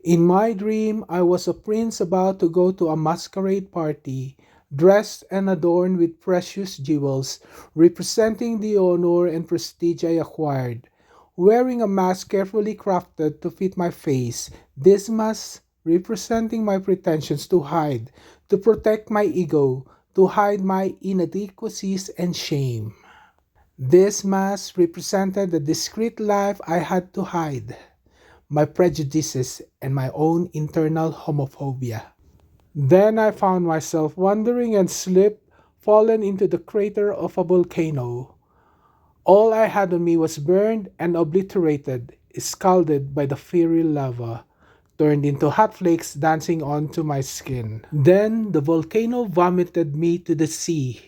In my dream, I was a prince about to go to a masquerade party, dressed and adorned with precious jewels, representing the honor and prestige I acquired. Wearing a mask carefully crafted to fit my face, this mask representing my pretensions to hide, to protect my ego, to hide my inadequacies and shame. This mask represented the discreet life I had to hide, my prejudices, and my own internal homophobia. Then I found myself wandering and slipped, fallen into the crater of a volcano. All I had on me was burned and obliterated, scalded by the fiery lava, turned into hot flakes dancing onto my skin. Then the volcano vomited me to the sea.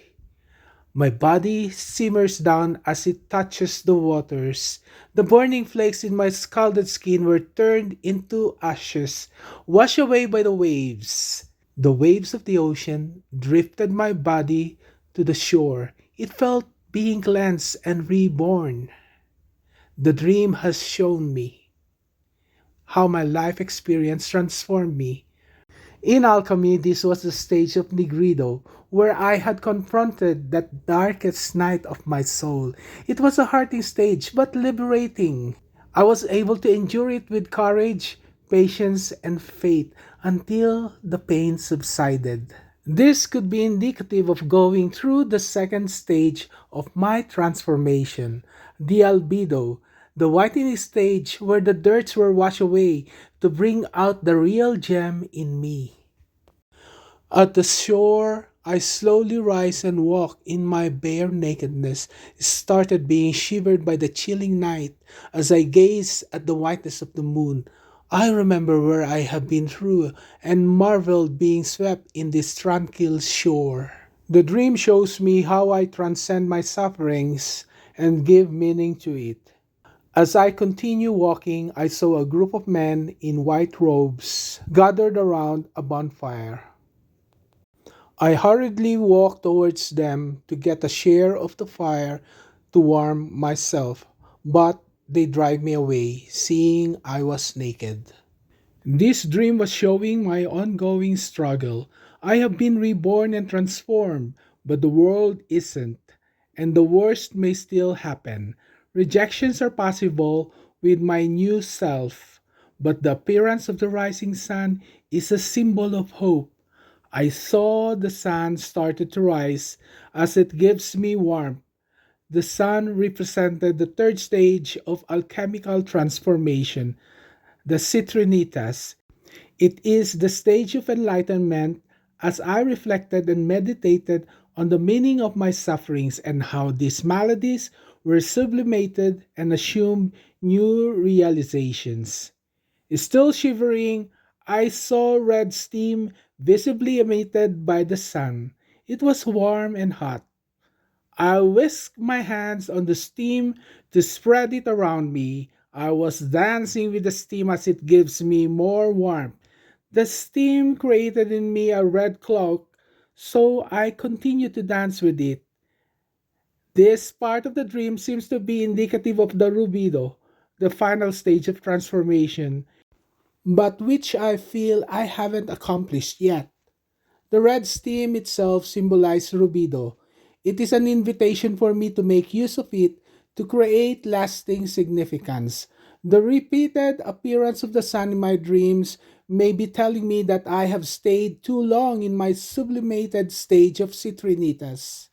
My body simmers down as it touches the waters. The burning flakes in my scalded skin were turned into ashes, washed away by the waves. The waves of the ocean drifted my body to the shore. It felt being cleansed and reborn. The dream has shown me how my life experience transformed me. In alchemy, this was the stage of Nigredo, where I had confronted that darkest night of my soul. It was a hurting stage, but liberating. I was able to endure it with courage, patience, and faith until the pain subsided. This could be indicative of going through the second stage of my transformation, the albedo, the whitening stage where the dirts were washed away to bring out the real gem in me. At the shore, I slowly rise and walk in my bare nakedness, started being shivered by the chilling night as I gaze at the whiteness of the moon. I remember where I have been through and marveled being swept in this tranquil shore. The dream shows me how I transcend my sufferings and give meaning to it. As I continue walking, I saw a group of men in white robes gathered around a bonfire. I hurriedly walk towards them to get a share of the fire to warm myself, but they drive me away, seeing I was naked. This dream was showing my ongoing struggle. I have been reborn and transformed, but the world isn't, and the worst may still happen. Rejections are possible with my new self, but the appearance of the rising sun is a symbol of hope. I saw the sun started to rise as it gives me warmth. The sun represented the third stage of alchemical transformation, the Citrinitas. It is the stage of enlightenment as I reflected and meditated on the meaning of my sufferings and how these maladies were sublimated and assumed new realizations. Still shivering, I saw red steam visibly emitted by the sun. It was warm and hot. I whisked my hands on the steam to spread it around me. I was dancing with the steam as it gives me more warmth. The steam created in me a red cloak, so I continued to dance with it. This part of the dream seems to be indicative of the Rubedo, the final stage of transformation, but which I feel I haven't accomplished yet. The red steam itself symbolizes Rubedo. It is an invitation for me to make use of it to create lasting significance. The repeated appearance of the sun in my dreams may be telling me that I have stayed too long in my sublimated stage of Citrinitas.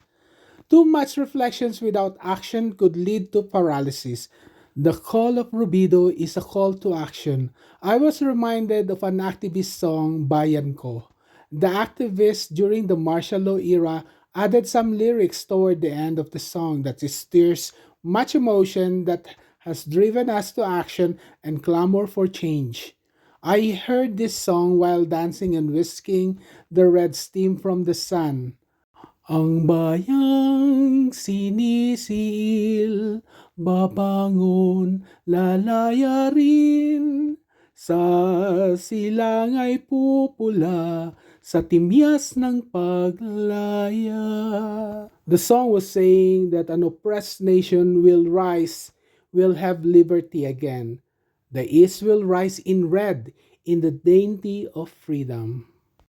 Too much reflections without action could lead to paralysis. The call of Rubedo is a call to action. I was reminded of an activist song, Bayan Ko. The activists during the martial law era added some lyrics toward the end of the song that stirs much emotion that has driven us to action and clamor for change. I heard this song while dancing and whisking the red steam from the sun. Ang bayang sinisil, babangon, lalaya rin. Sa silang ay pupula, sa timyas ng paglaya. The song was saying that an oppressed nation will rise, will have liberty again. The East will rise in red. in the dainty of freedom.